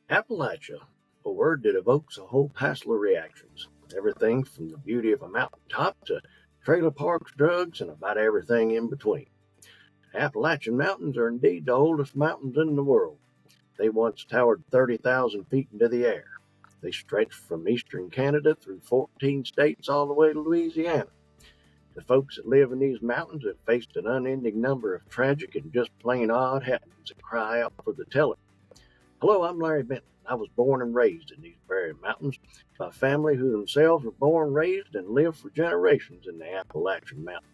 Appalachia, a word that evokes a whole passel of reactions. Everything from the beauty of a mountaintop to trailer parks, drugs, and about everything in between. Appalachian Mountains are indeed the oldest mountains in the world. They once towered 30,000 feet into the air. They stretched from eastern Canada through 14 states all the way to Louisiana. The folks that live in these mountains have faced an unending number of tragic and just plain odd happenings that cry out for the telling. Hello, I'm Larry Benton. I was born and raised in these very mountains by a family who themselves were born, raised, and lived for generations in the Appalachian Mountains.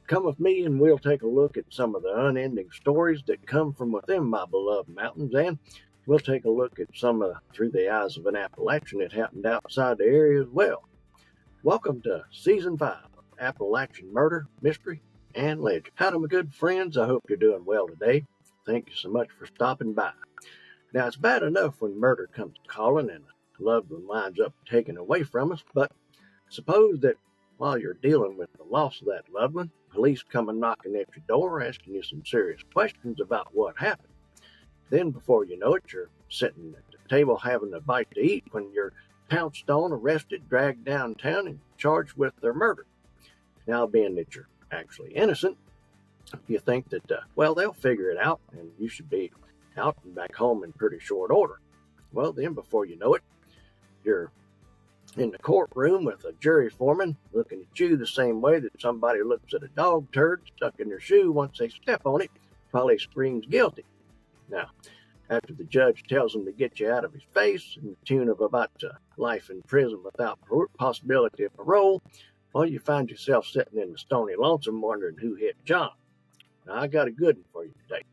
Come with me and we'll take a look at some of the unending stories that come from within my beloved mountains, and we'll take a look at some through the eyes of an Appalachian that happened outside the area as well. Welcome to Season 5 of Appalachian Murder, Mystery, and Legend. Howdy, my good friends. I hope you're doing well today. Thank you so much for stopping by. Now, it's bad enough when murder comes calling and a loved one winds up taken away from us, but suppose that while you're dealing with the loss of that loved one, police come and knocking at your door asking you some serious questions about what happened. Then, before you know it, you're sitting at the table having a bite to eat when you're pounced on, arrested, dragged downtown, and charged with their murder. Now, being that you're actually innocent, you think that, they'll figure it out and you should be out and back home in pretty short order. Well, then before you know it, you're in the courtroom with a jury foreman looking at you the same way that somebody looks at a dog turd stuck in their shoe once they step on it while he screams guilty. Now, after the judge tells him to get you out of his face in the tune of about life in prison without possibility of parole, well, you find yourself sitting in the stony lonesome wondering who hit John. Now, I got a good one for you today.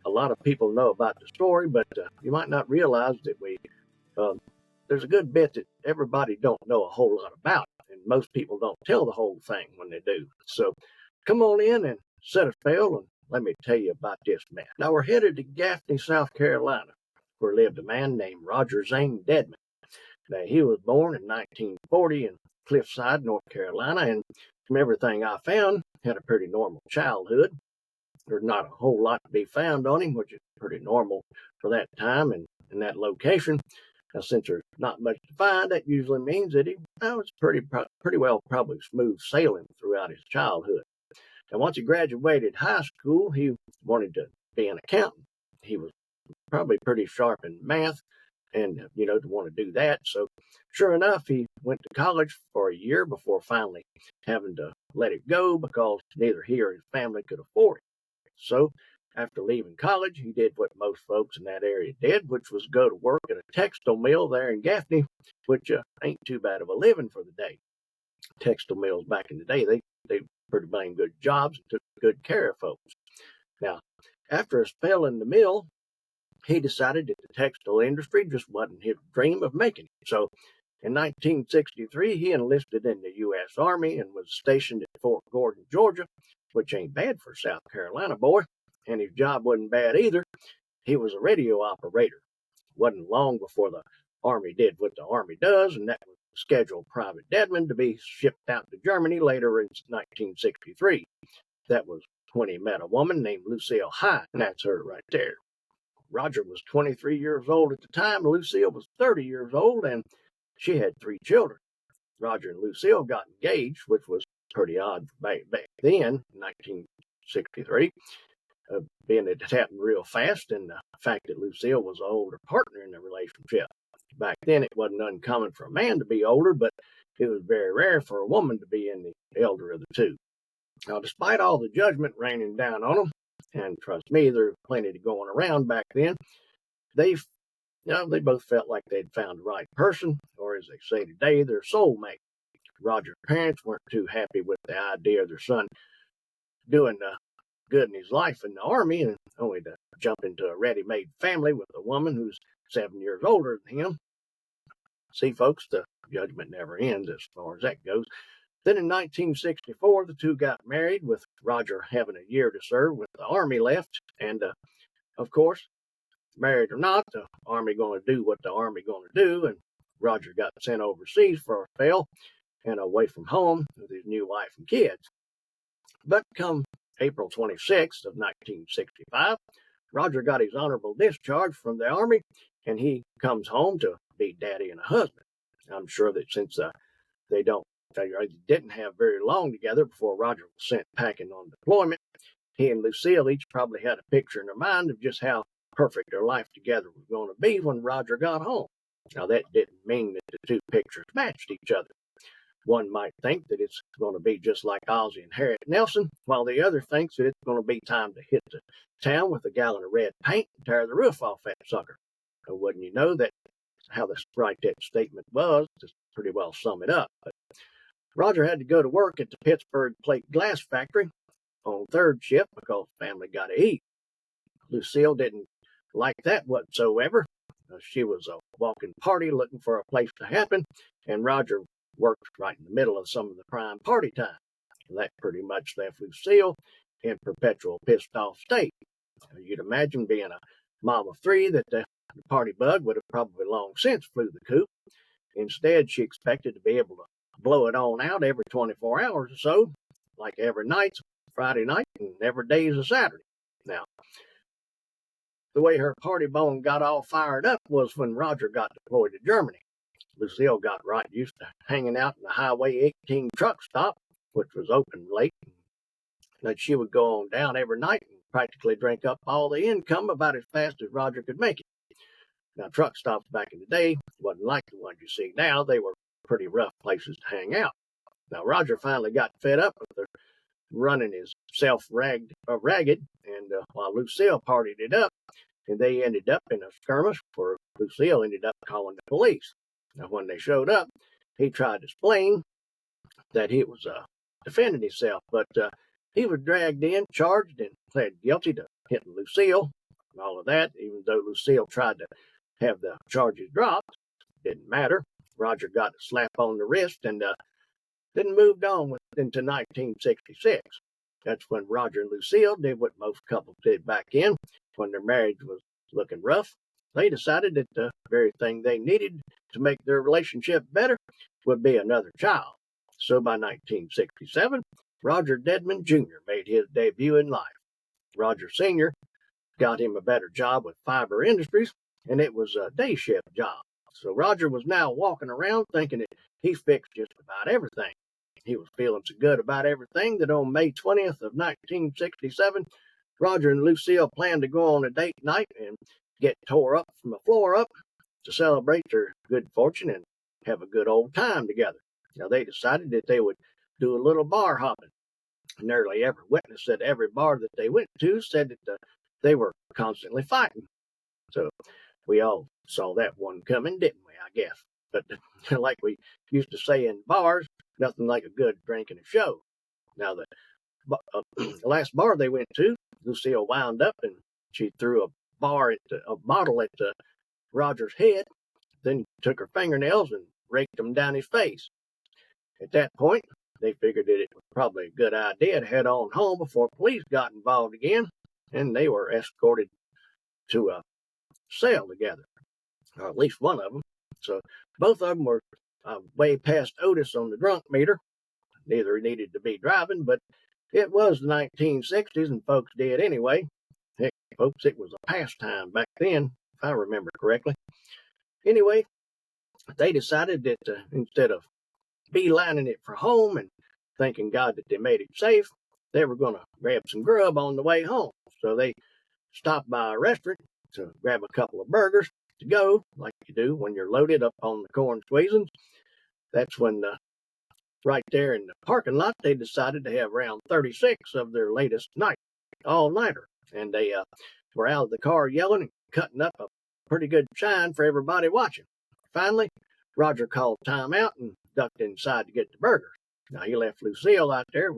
A lot of people know about the story, but you might not realize that there's a good bit that everybody don't know a whole lot about, and most people don't tell the whole thing when they do. So come on in and set a spell, and let me tell you about this man. Now, we're headed to Gaffney, South Carolina, where lived a man named Roger Zane Dedman. Now, he was born in 1940 in Cliffside, North Carolina, and from everything I found, had a pretty normal childhood. There's not a whole lot to be found on him, which is pretty normal for that time and in that location. Now, since there's not much to find, that usually means that he was pretty well probably smooth sailing throughout his childhood. And once he graduated high school, he wanted to be an accountant. He was probably pretty sharp in math and, to want to do that. So sure enough, he went to college for a year before finally having to let it go because neither he or his family could afford it. So after leaving college, he did what most folks in that area did, which was go to work at a textile mill there in Gaffney, which ain't too bad of a living for the day. Textile mills back in the day, they pretty dang good jobs and took good care of folks. Now, after a spell in the mill, he decided that the textile industry just wasn't his dream of making it. So in 1963, he enlisted in the U.S. Army and was stationed at Fort Gordon, Georgia, which ain't bad for a South Carolina boy, and his job wasn't bad either. He was a radio operator. Wasn't long before the Army did what the Army does, and that was schedule Private Dedman to be shipped out to Germany later in 1963. That was when he met a woman named Lucille High, and that's her right there. Roger was 23 years old at the time. Lucille was 30 years old, and she had 3 children. Roger and Lucille got engaged, which was pretty odd back then, 1963, being that it happened real fast, and the fact that Lucille was an older partner in the relationship. Back then, it wasn't uncommon for a man to be older, but it was very rare for a woman to be in the elder of the two. Now, despite all the judgment raining down on them, and trust me, there's plenty going around back then, they both felt like they'd found the right person, or as they say today, their soulmate. Roger's parents weren't too happy with the idea of their son doing good in his life in the Army and only to jump into a ready-made family with a woman who's 7 years older than him. See, folks, the judgment never ends as far as that goes. Then in 1964, the two got married, with Roger having a year to serve with the Army left. And, of course, married or not, the Army going to do what the Army going to do. And Roger got sent overseas for a spell and away from home with his new wife and kids. But come April 26th of 1965, Roger got his honorable discharge from the Army and he comes home to be daddy and a husband. I'm sure that since they don't they didn't have very long together before Roger was sent packing on deployment, he and Lucille each probably had a picture in their mind of just how perfect their life together was going to be when Roger got home. Now, that didn't mean that the two pictures matched each other. One might think that it's going to be just like Ozzie and Harriet Nelson, while the other thinks that it's going to be time to hit the town with a gallon of red paint and tear the roof off that sucker. And wouldn't you know that how right that statement was to pretty well sum it up. But Roger had to go to work at the Pittsburgh plate glass factory on third shift because family got to eat. Lucille didn't like that whatsoever. She was a walking party looking for a place to happen, and Roger worked right in the middle of some of the prime party time. That pretty much left Lucille in perpetual pissed off state. You'd imagine being a mom of three that the party bug would have probably long since flew the coop. Instead, she expected to be able to blow it on out every 24 hours or so, like every night's Friday night and every day is a Saturday. Now, the way her party bone got all fired up was when Roger got deployed to Germany. Lucille got right used to hanging out in the Highway 18 truck stop, which was open late, that she would go on down every night and practically drink up all the income about as fast as Roger could make it. Now, truck stops back in the day wasn't like the ones you see now. They were pretty rough places to hang out. Now, Roger finally got fed up with her running himself ragged, and while Lucille partied it up, and they ended up in a skirmish where Lucille ended up calling the police. Now, when they showed up, he tried to explain that he was defending himself, but he was dragged in, charged, and pled guilty to hitting Lucille and all of that, even though Lucille tried to have the charges dropped. Didn't matter. Roger got a slap on the wrist and then moved on into 1966. That's when Roger and Lucille did what most couples did back then when their marriage was looking rough. They decided that the very thing they needed to make their relationship better would be another child. So by 1967, Roger Dedman Jr. made his debut in life. Roger Sr. got him a better job with Fiber Industries, and it was a day shift job. So Roger was now walking around thinking that he fixed just about everything. He was feeling so good about everything that on May 20th of 1967, Roger and Lucille planned to go on a date night and get tore up from the floor up to celebrate their good fortune and have a good old time together. Now, they decided that they would do a little bar hopping. Nearly every witness at every bar that they went to said that they were constantly fighting. So we all saw that one coming, didn't we, I guess? But like we used to say in bars, nothing like a good drink and a show. Now, the last bar they went to, Lucille wound up and she threw a bottle at Roger's head, then took her fingernails and raked them down his face. At that point, they figured that it was probably a good idea to head on home before police got involved again, and they were escorted to a cell together, or at least one of them. So both of them were way past Otis on the drunk meter. Neither needed to be driving, but it was the 1960s, and folks did anyway. Heck, folks, it was a pastime back then, if I remember correctly. Anyway, they decided that instead of beelining it for home and thanking God that they made it safe, they were going to grab some grub on the way home. So they stopped by a restaurant to grab a couple of burgers to go, like you do when you're loaded up on the corn squeezins. That's when right there in the parking lot, they decided to have round 36 of their latest all-nighter. And they were out of the car yelling and cutting up a pretty good shine for everybody watching. Finally, Roger called time out and ducked inside to get the burgers. Now, he left Lucille out there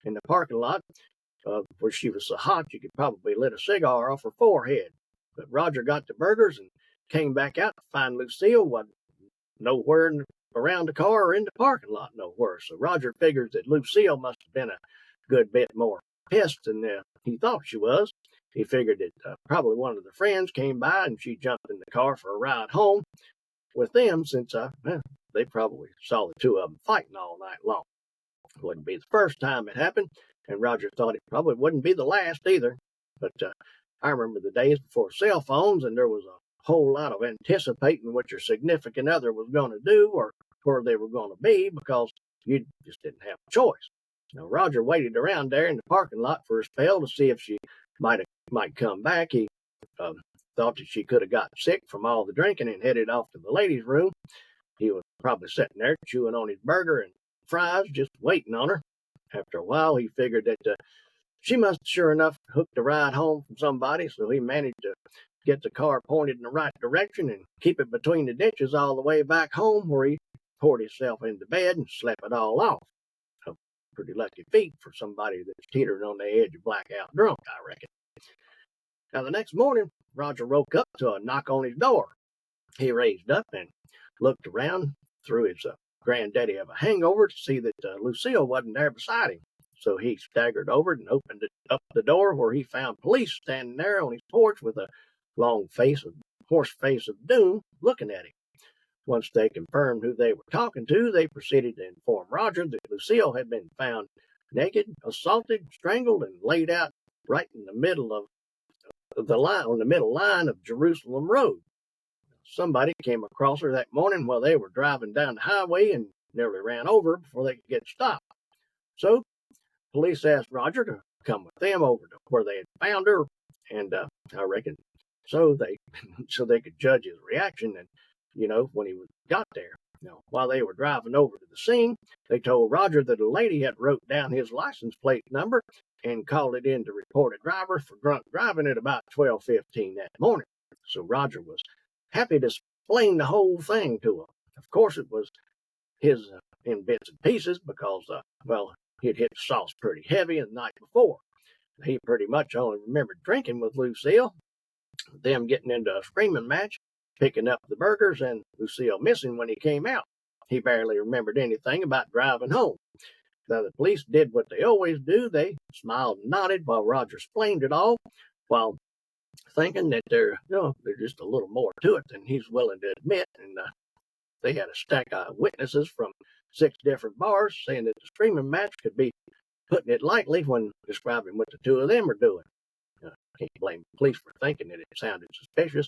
in the parking lot where she was so hot you could probably lit a cigar off her forehead. But Roger got the burgers and came back out to find Lucille wasn't nowhere around the car or in the parking lot nowhere. So Roger figures that Lucille must have been a good bit more pissed than he thought she was. He figured that probably one of the friends came by and she jumped in the car for a ride home with them since they probably saw the two of them fighting all night long. It wouldn't be the first time it happened, and Roger thought it probably wouldn't be the last either. But I remember the days before cell phones, and there was a whole lot of anticipating what your significant other was going to do or where they were going to be because you just didn't have a choice. Now, Roger waited around there in the parking lot for a spell to see if she might come back. He thought that she could have got sick from all the drinking and headed off to the ladies' room. He was probably sitting there chewing on his burger and fries, just waiting on her. After a while, he figured that she must sure enough hooked a ride home from somebody, so he managed to get the car pointed in the right direction and keep it between the ditches all the way back home, where he poured himself into bed and slept it all off. A pretty lucky feat for somebody that's teetering on the edge of blackout drunk, I reckon. Now, the next morning, Roger woke up to a knock on his door. He raised up and looked around through his granddaddy of a hangover to see that Lucille wasn't there beside him. So he staggered over and opened up the door, where he found police standing there on his porch with a long horse face of doom looking at him. Once they confirmed who they were talking to, they proceeded to inform Roger that Lucille had been found naked, assaulted, strangled, and laid out right in the middle of the line, on the middle line of Jerusalem Road. Somebody came across her that morning while they were driving down the highway and nearly ran over before they could get stopped. So police asked Roger to come with them over to where they had found her, and I reckon so they could judge his reaction. And when he got there, while they were driving over to the scene, they told Roger that a lady had wrote down his license plate number and called it in to report a driver for drunk driving at about 12:15 that morning. So Roger was happy to explain the whole thing to him. Of course, it was his in bits and pieces because, he'd hit the sauce pretty heavy the night before. He pretty much only remembered drinking with Lucille, them getting into a screaming match, picking up the burgers, and Lucille missing when he came out. He barely remembered anything about driving home. Now, the police did what they always do. They smiled and nodded while Roger explained it all, while thinking that there's just a little more to it than he's willing to admit. And they had a stack of witnesses from 6 different bars saying that the screaming match could be putting it lightly when describing what the two of them were doing. Can't blame the police for thinking that it sounded suspicious.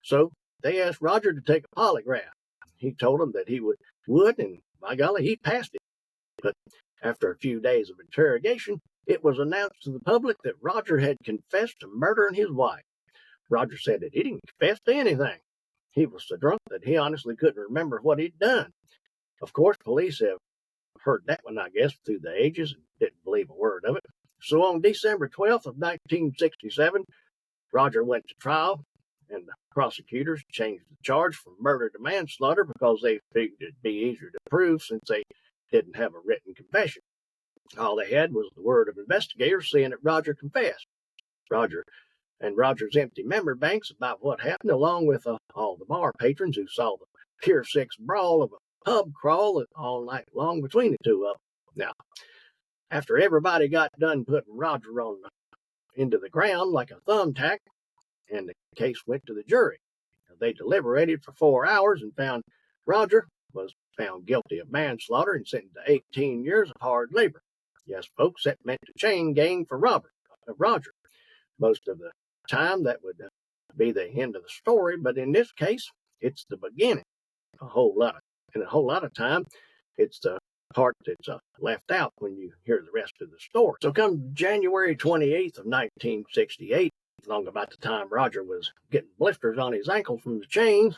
So they asked Roger to take a polygraph. He told them that he would, and by golly, he passed it. But after a few days of interrogation, it was announced to the public that Roger had confessed to murdering his wife. Roger said that he didn't confess to anything. He was so drunk that he honestly couldn't remember what he'd done. Of course, police have heard that one, I guess, through the ages and didn't believe a word of it. So on December 12th of 1967, Roger went to trial, and the prosecutors changed the charge from murder to manslaughter because they figured it'd be easier to prove since they didn't have a written confession. All they had was the word of investigators saying that Roger confessed. Roger's empty memory banks about what happened, along with all the bar patrons who saw the pure sex brawl of a pub crawl all night long between the two of them. Now, after everybody got done putting Roger into the ground like a thumbtack, and the case went to the jury. They deliberated for 4 hours and found Roger was found guilty of manslaughter and sentenced to 18 years of hard labor. Yes, folks, that meant a chain gang for Roger. Most of the time, that would be the end of the story, but in this case, it's the beginning. A whole lot of time, it's the part that's left out when you hear the rest of the story. So come January 28th of 1968, long about the time Roger was getting blisters on his ankles from the chains,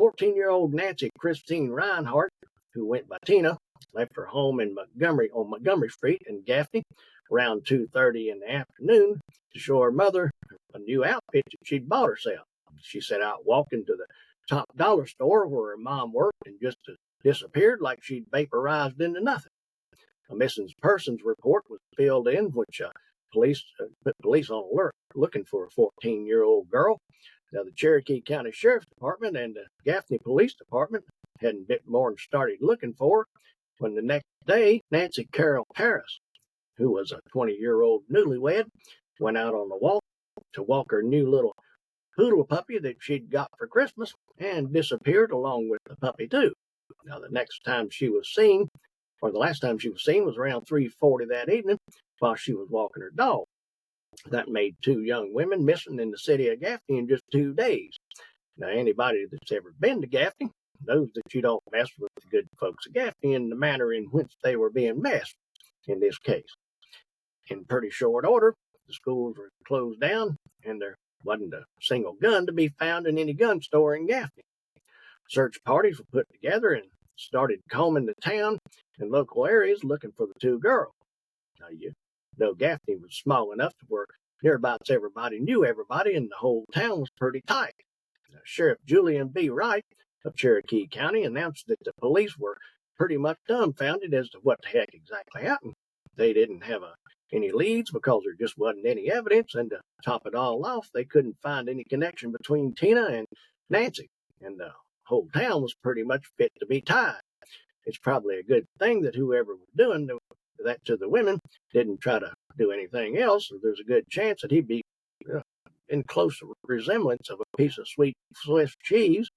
14-year-old Nancy Christine Reinhardt, who went by Tina, left her home on Montgomery Street in Gaffney around 2:30 in the afternoon to show her mother a new outfit that she'd bought herself. She set out walking to the top dollar store where her mom worked and just disappeared like she'd vaporized into nothing. A missing persons report was filled in, which police put police on alert looking for a 14-year-old girl. Now, the Cherokee County Sheriff's Department and the Gaffney Police Department hadn't bit more and started looking for her when the next day, Nancy Carol Harris, who was a 20-year-old newlywed, went out on the walk to walk her new little poodle puppy that she'd got for Christmas and disappeared along with the puppy, too. Now, the last time she was seen was around 3:40 that evening while she was walking her dog. That made 2 young women missing in the city of Gaffney in just 2 days. Now, anybody that's ever been to Gaffney knows that you don't mess with the good folks of Gaffney in the manner in which they were being messed in this case. In pretty short order, the schools were closed down, and there wasn't a single gun to be found in any gun store in Gaffney. Search parties were put together and started combing the town and local areas looking for the 2 girls. Now, you know, Gaffney was small enough to where nearabouts everybody knew everybody, and the whole town was pretty tight. Now, Sheriff Julian B. Wright of Cherokee County announced that the police were pretty much dumbfounded as to what the heck exactly happened. They didn't have any leads because there just wasn't any evidence, and to top it all off, they couldn't find any connection between Tina and Nancy, and the whole town was pretty much fit to be tied. It's probably a good thing that whoever was doing that to the women didn't try to do anything else, or there's a good chance that he'd be in close resemblance of a piece of sweet Swiss cheese,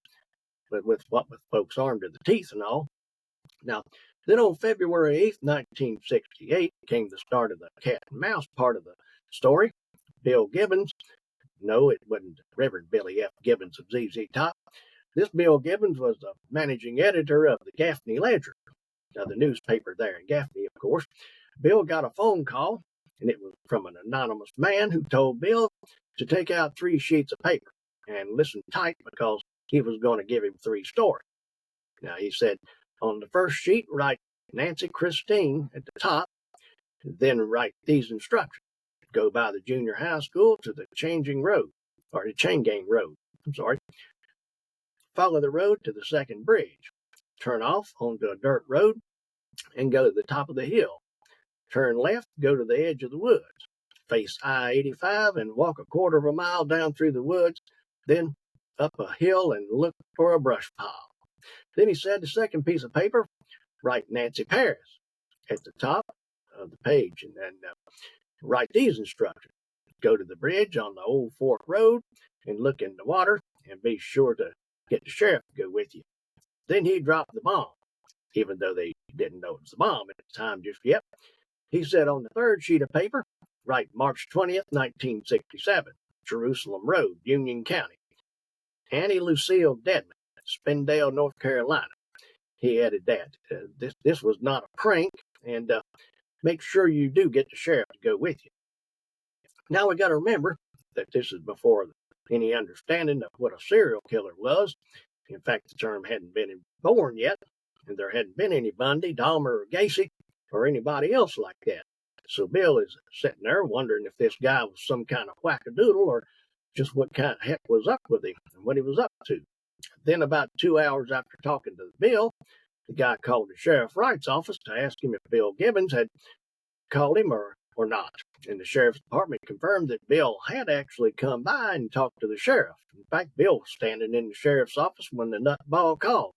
but with folks armed to the teeth and all. Now, then on February 8th, 1968, came the start of the cat and mouse part of the story. Bill Gibbons, no, it wasn't Reverend Billy F. Gibbons of ZZ Top. This Bill Gibbons was the managing editor of the Gaffney Ledger, the newspaper there in Gaffney, of course. Bill got a phone call, and it was from an anonymous man who told Bill to take out 3 sheets of paper and listen tight because he was going to give him 3 stories. Now, he said, on the first sheet, write Nancy Christine at the top, then write these instructions. Go by the junior high school to the Chain Gang Road. Follow the road to the second bridge. Turn off onto a dirt road and go to the top of the hill. Turn left, go to the edge of the woods. Face I-85 and walk a quarter of a mile down through the woods, then up a hill and look for a brush pile. Then he said the second piece of paper, write Nancy Paris at the top of the page, and then write these instructions. Go to the bridge on the Old Fork Road and look in the water, and be sure to get the sheriff to go with you. Then he dropped the bomb, even though they didn't know it was a bomb at the time just yet. He said on the third sheet of paper, write March 20th, 1967, Jerusalem Road, Union County. Annie Lucille Dedman, Spindale, North Carolina. He added that this was not a prank, and make sure you do get the sheriff to go with you. Now we got to remember that this is before any understanding of what a serial killer was. In fact, the term hadn't been born yet, and there hadn't been any Bundy, Dahmer, or Gacy, or anybody else like that. So Bill is sitting there wondering if this guy was some kind of wackadoodle, or just what kind of heck was up with him and what he was up to. Then about 2 hours after talking to Bill, the guy called the Sheriff Wright's office to ask him if Bill Gibbons had called him or not. And the sheriff's department confirmed that Bill had actually come by and talked to the sheriff. In fact, Bill was standing in the sheriff's office when the nutball called.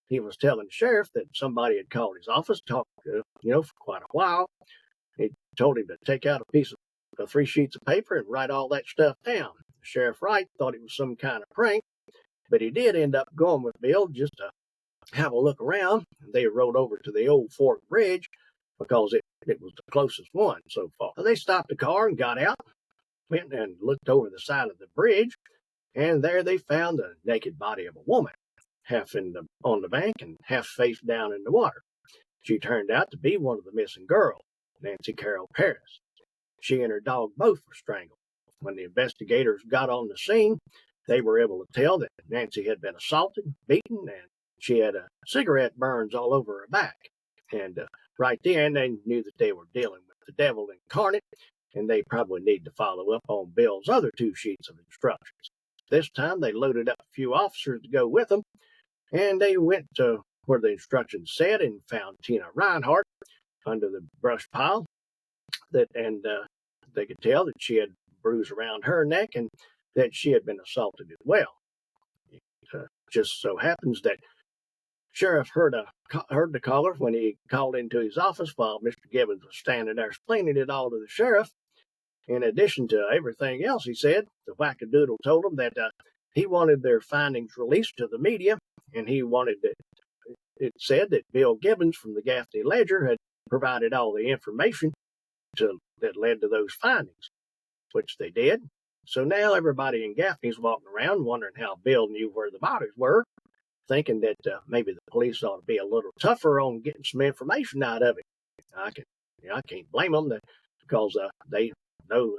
He was telling the sheriff that somebody had called his office, talked for quite a while. He told him to take out a piece of 3 sheets of paper and write all that stuff down. Sheriff Wright thought it was some kind of prank, but he did end up going with Bill just to have a look around. They rode over to the Old Fork Bridge because it was the closest one so far. They stopped the car and got out, went and looked over the side of the bridge, and there they found the naked body of a woman, half on the bank and half face down in the water. She turned out to be one of the missing girls, Nancy Carol Paris. She and her dog both were strangled. When the investigators got on the scene, they were able to tell that Nancy had been assaulted, beaten, and she had cigarette burns all over her back. And right then, they knew that they were dealing with the devil incarnate, and they probably need to follow up on Bill's other 2 sheets of instructions. This time, they loaded up a few officers to go with them, and they went to where the instructions said and found Tina Reinhardt under the brush pile. They could tell that she had bruise around her neck and that she had been assaulted as well. It just so happens that Sheriff heard the caller when he called into his office while Mr. Gibbons was standing there explaining it all to the sheriff. In addition to everything else he said, the wackadoodle told him that he wanted their findings released to the media, and he wanted it said that Bill Gibbons from the Gaffney Ledger had provided all the information that led to those findings. which they did. So now everybody in Gaffney's walking around wondering how Bill knew where the bodies were, thinking that maybe the police ought to be a little tougher on getting some information out of it. I can't blame them because they know,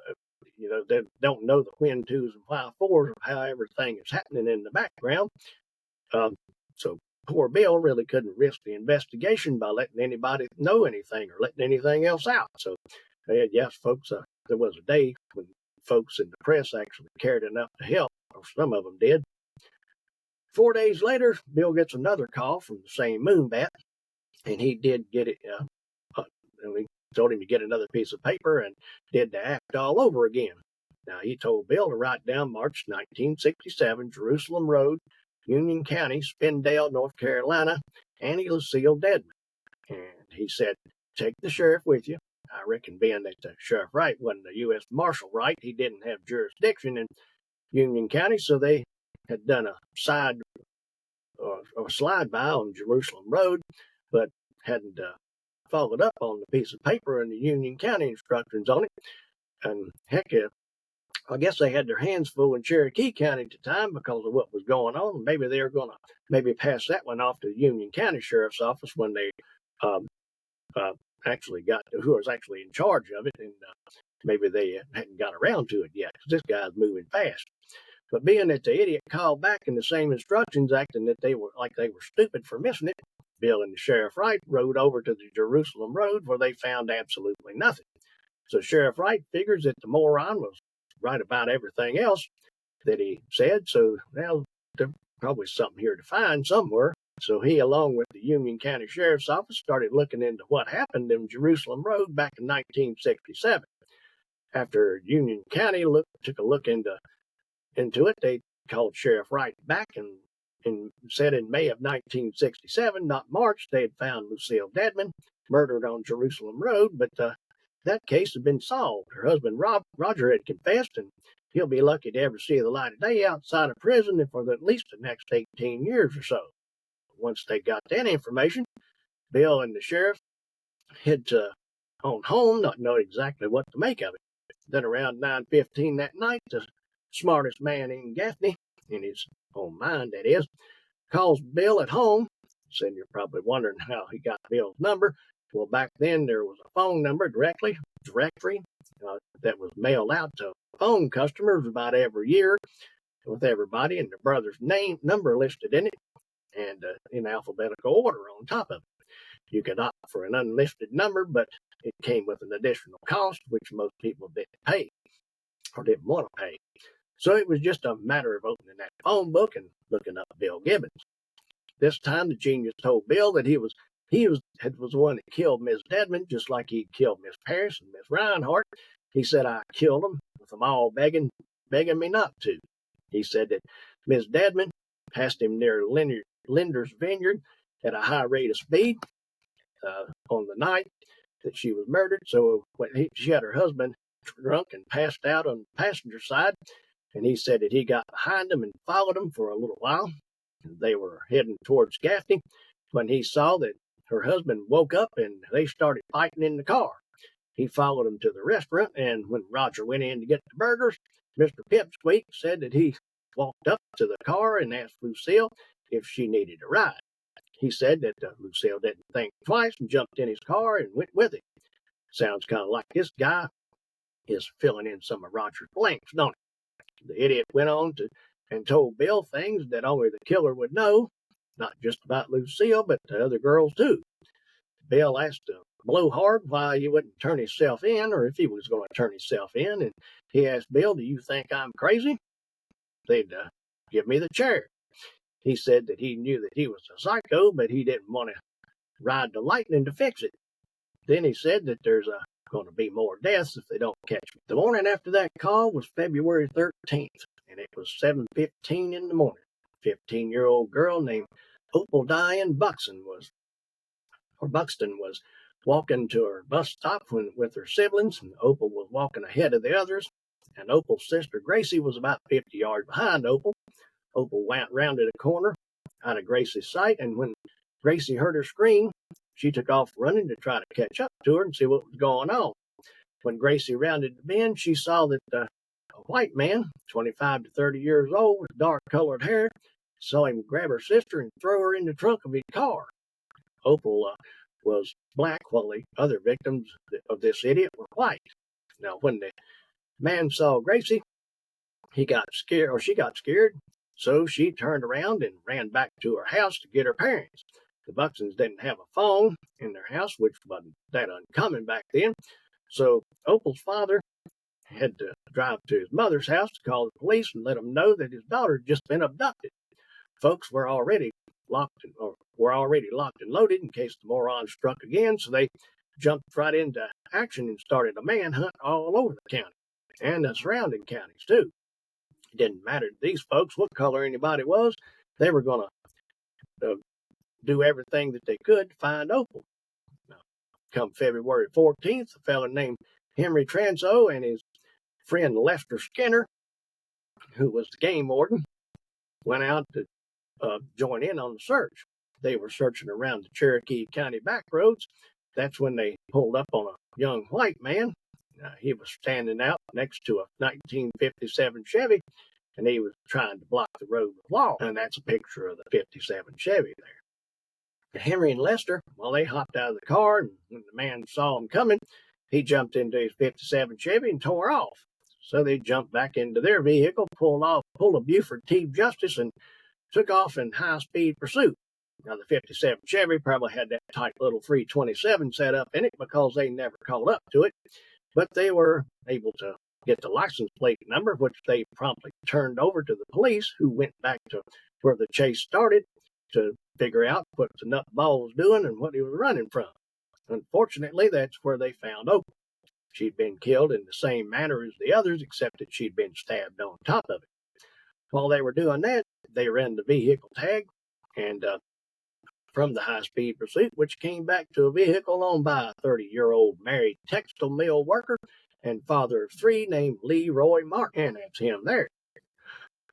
they don't know the when twos and why fours of how everything is happening in the background. So poor Bill really couldn't risk the investigation by letting anybody know anything or letting anything else out. So, yes, folks, there was a day when folks in the press actually cared enough to help, or some of them did. 4 days later, Bill gets another call from the same moonbat, and he did get it. We told him to get another piece of paper and did the act all over again. Now, he told Bill to write down March 1967, Jerusalem Road, Union County, Spindale, North Carolina, Annie Lucille Dedman. And he said, take the sheriff with you. I reckon being that Sheriff Wright wasn't a U.S. Marshal Wright, he didn't have jurisdiction in Union County, so they had done a slide by on Jerusalem Road, but hadn't followed up on the piece of paper and the Union County instructions on it. And heck, I guess they had their hands full in Cherokee County at the time because of what was going on. Maybe they were going to pass that one off to the Union County Sheriff's Office when they actually got to who was actually in charge of it, and maybe they hadn't got around to it yet because this guy's moving fast. But being that the idiot called back in the same instructions, acting that they were stupid for missing it, Bill and the Sheriff Wright rode over to the Jerusalem Road where they found absolutely nothing. So Sheriff Wright figures that the moron was right about everything else that he said, so now there's probably something here to find somewhere. So he, along with the Union County Sheriff's Office, started looking into what happened in Jerusalem Road back in 1967. After Union County took a look into it, they called Sheriff Wright back and said in May of 1967, not March, they had found Lucille Dedman murdered on Jerusalem Road, but that case had been solved. Her husband, Roger, had confessed, and he'll be lucky to ever see the light of day outside of prison for at least the next 18 years or so. Once they got that information, Bill and the sheriff head on home, not knowing exactly what to make of it. Then around 9:15 that night, the smartest man in Gaffney, in his own mind that is, calls Bill at home. Said you're probably wondering how he got Bill's number. Well, back then there was a phone number directory that was mailed out to phone customers about every year with everybody and their brother's number listed in it, and in alphabetical order on top of it. You could opt for an unlisted number, but it came with an additional cost, which most people didn't pay or didn't want to pay. So it was just a matter of opening that phone book and looking up Bill Gibbons. This time the genius told Bill that he was the one that killed Miss Dedman, just like he killed Miss Parris and Miss Reinhardt. He said, I killed them with them all begging me not to. He said that Miss Dedman passed him near Linder's Vineyard at a high rate of speed on the night that she was murdered. So when she had her husband drunk and passed out on the passenger side, and he said that he got behind them and followed them for a little while. They were heading towards Gaffney when he saw that her husband woke up and they started fighting in the car. He followed them to the restaurant, and when Roger went in to get the burgers, Mr. Pipsqueak said that he walked up to the car and asked Lucille if she needed a ride. He said that Lucille didn't think twice and jumped in his car and went with him. Sounds kind of like this guy is filling in some of Roger's blanks, don't it? The idiot went on and told Bill things that only the killer would know, not just about Lucille, but the other girls too. Bill asked Blowhard why he wouldn't turn himself in, or if he was going to turn himself in, and he asked Bill, do you think I'm crazy? They'd give me the chair. He said that he knew that he was a psycho, but he didn't want to ride the lightning to fix it. Then he said that there's going to be more deaths if they don't catch me. The morning after that call was February 13th, and it was 7:15 in the morning. 15-year-old girl named Opal Diane Buxton was walking to her bus stop with her siblings, and Opal was walking ahead of the others, and Opal's sister Gracie was about 50 yards behind Opal. Opal rounded a corner out of Gracie's sight, and when Gracie heard her scream, she took off running to try to catch up to her and see what was going on. When Gracie rounded the bend, she saw that a white man, 25 to 30 years old, with dark-colored hair, saw him grab her sister and throw her in the trunk of his car. Opal was black, while the other victims of this idiot were white. Now, when the man saw Gracie, he got scared, or she got scared, so she turned around and ran back to her house to get her parents. The Buxtons didn't have a phone in their house, which wasn't that uncommon back then, so Opal's father had to drive to his mother's house to call the police and let them know that his daughter had just been abducted. Folks were already locked and loaded in case the morons struck again, so they jumped right into action and started a manhunt all over the county and the surrounding counties too. It didn't matter to these folks what color anybody was; they were going to do everything that they could to find Opal. Now, come February 14th, a fellow named Henry Transo and his friend Lester Skinner, who was the game warden, went out to join in on the search. They were searching around the Cherokee County back roads. That's when they pulled up on a young white man. He was standing out next to a 1957 Chevy, and he was trying to block the road with law. And that's a picture of the 57 Chevy there. Henry and Lester, well, they hopped out of the car, and when the man saw them coming, he jumped into his 57 Chevy and tore off. So they jumped back into their vehicle, pulled a Buford T. Justice, and took off in high-speed pursuit. Now, the 57 Chevy probably had that tight little 327 set up in it because they never caught up to it, but they were able to get the license plate number, which they promptly turned over to the police, who went back to where the chase started to figure out what the nutball was doing and what he was running from. Unfortunately, that's where they found Opal. She'd been killed in the same manner as the others, except that she'd been stabbed on top of it. While they were doing that, they ran the vehicle tag, and from the high-speed pursuit, which came back to a vehicle owned by a 30-year-old married textile mill worker and father of three named Leroy Martin, and that's him there.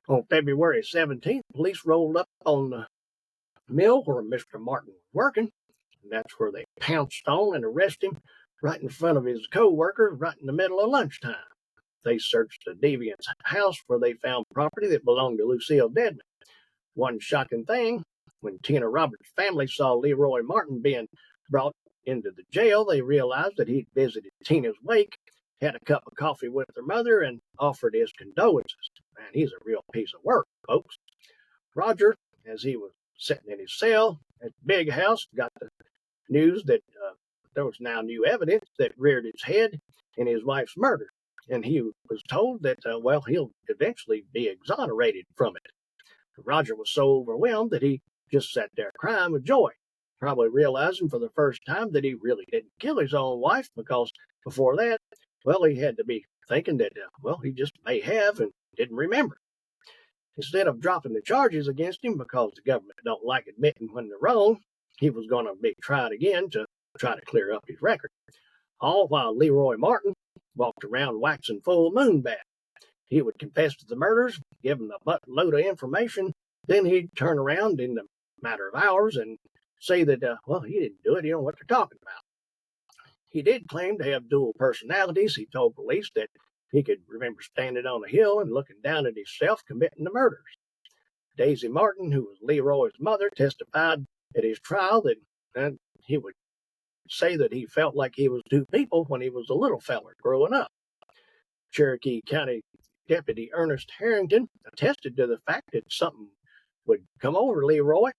On February 17th, police rolled up on the mill where Mr. Martin was working, and that's where they pounced on and arrested him right in front of his co-workers right in the middle of lunchtime. They searched the deviant's house, where they found property that belonged to Lucille Dedman. One shocking thing, when Tina Roberts' family saw Leroy Martin being brought into the jail, they realized that he'd visited Tina's wake, had a cup of coffee with her mother, and offered his condolences. Man, he's a real piece of work, folks. Roger, as he was sitting in his cell at the big house, got the news that there was now new evidence that reared its head in his wife's murder. And he was told that, he'll eventually be exonerated from it. Roger was so overwhelmed that he just sat there crying with joy, probably realizing for the first time that he really didn't kill his own wife, because before that, he had to be thinking that, he just may have and didn't remember. Instead of dropping the charges against him because the government don't like admitting when they're wrong, he was going to be tried again to try to clear up his record. All while Leroy Martin walked around waxing full moon bat. He would confess to the murders, give them a buttload of information, then he'd turn around in a matter of hours and say that, he didn't do it, he don't know what they're talking about. He did claim to have dual personalities. He told police that he could remember standing on a hill and looking down at himself committing the murders. Daisy Martin, who was Leroy's mother, testified at his trial that he would say that he felt like he was two people when he was a little feller growing up. Cherokee County Deputy Ernest Harrington attested to the fact that something would come over Leroy,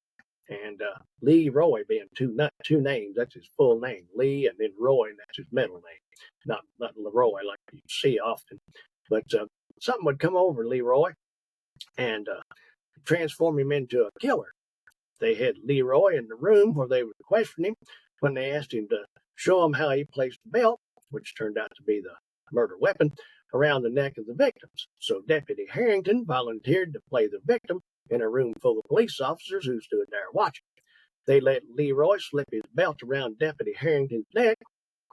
and Leroy being two names, that's his full name, Lee, and then Roy, that's his middle name, not Leroy like you see often. But something would come over Leroy and transform him into a killer. They had Leroy in the room where they would question him when they asked him to show him how he placed the belt, which turned out to be the murder weapon, around the neck of the victims. So Deputy Harrington volunteered to play the victim in a room full of police officers who stood there watching. They let Leroy slip his belt around Deputy Harrington's neck,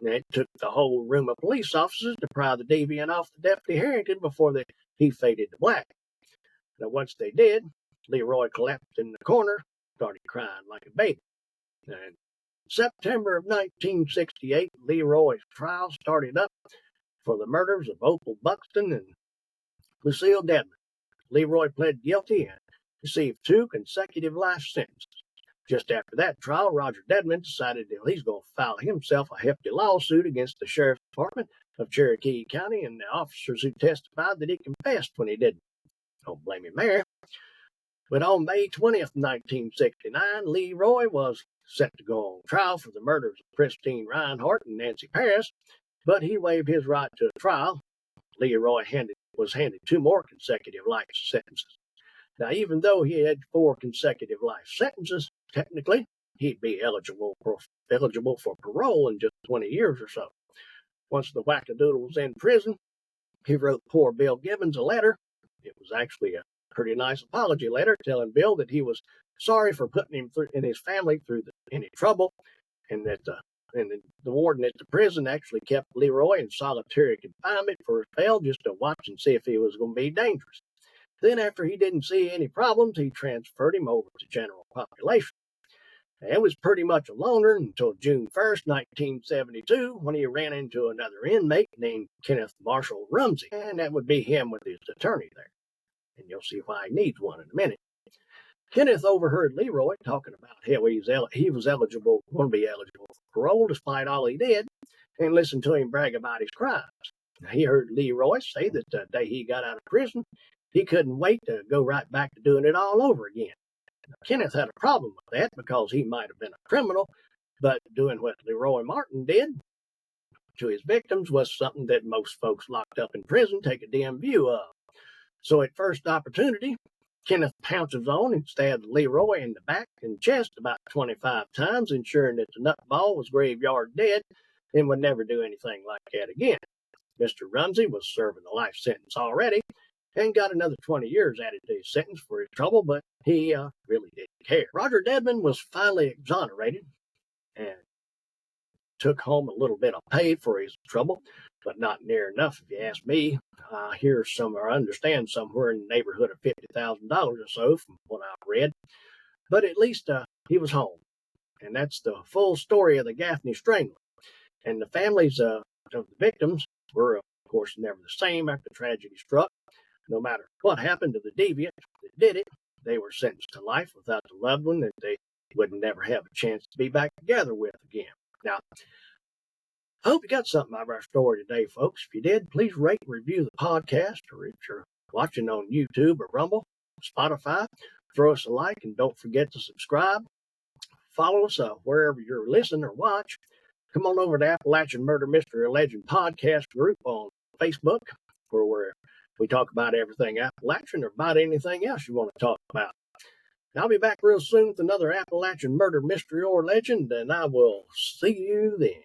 and it took the whole room of police officers to pry the deviant off the Deputy Harrington before he faded to black. Now, once they did, Leroy collapsed in the corner, started crying like a baby. And September of 1968, Leroy's trial started up for the murders of Opal Buxton and Lucille Dedman. Leroy pled guilty and received 2 consecutive life sentences. Just after that trial, Roger Dedman decided that he's going to file himself a hefty lawsuit against the Sheriff's Department of Cherokee County and the officers who testified that he confessed when he didn't. Don't blame him there. But on May 20th, 1969, Leroy was set to go on trial for the murders of Christine Reinhardt and Nancy Paris, but he waived his right to a trial. Leroy was handed 2 more consecutive life sentences. Now, even though he had 4 consecutive life sentences, technically, he'd be eligible for parole in just 20 years or so. Once the wackadoodle was in prison, he wrote poor Bill Gibbons a letter. It was actually a pretty nice apology letter telling Bill that he was sorry for putting him and his family through any trouble, and that the warden at the prison actually kept Leroy in solitary confinement for a spell just to watch and see if he was going to be dangerous. Then, after he didn't see any problems, he transferred him over to general population. It was pretty much a loner until June 1st, 1972, when he ran into another inmate named Kenneth Marshall Rumsey, and that would be him with his attorney there. And you'll see why he needs one in a minute. Kenneth overheard Leroy talking about how he was going to be eligible for parole despite all he did, and listened to him brag about his crimes. Now, he heard Leroy say that the day he got out of prison, he couldn't wait to go right back to doing it all over again. Now, Kenneth had a problem with that because he might have been a criminal, but doing what Leroy Martin did to his victims was something that most folks locked up in prison take a dim view of. So at first opportunity, Kenneth pounces on and stabs Leroy in the back and chest about 25 times, ensuring that the nutball was graveyard dead and would never do anything like that again. Mr. Rumsey was serving a life sentence already and got another 20 years added to his sentence for his trouble, but he really didn't care. Roger Dedman was finally exonerated and took home a little bit of pay for his trouble, but not near enough, if you ask me. I understand somewhere in the neighborhood of $50,000 or so from what I've read. But at least he was home. And that's the full story of the Gaffney Strangler. And the families of the victims were, of course, never the same after tragedy struck. No matter what happened to the deviant that did it, they were sentenced to life without the loved one that they would never have a chance to be back together with again. Now, I hope you got something out of our story today, folks. If you did, please rate and review the podcast, or if you're watching on YouTube or Rumble, Spotify, throw us a like, and don't forget to subscribe. Follow us wherever you're listening or watch. Come on over to Appalachian Murder Mystery or Legend podcast group on Facebook, where we talk about everything Appalachian or about anything else you want to talk about. And I'll be back real soon with another Appalachian Murder Mystery or Legend, and I will see you then.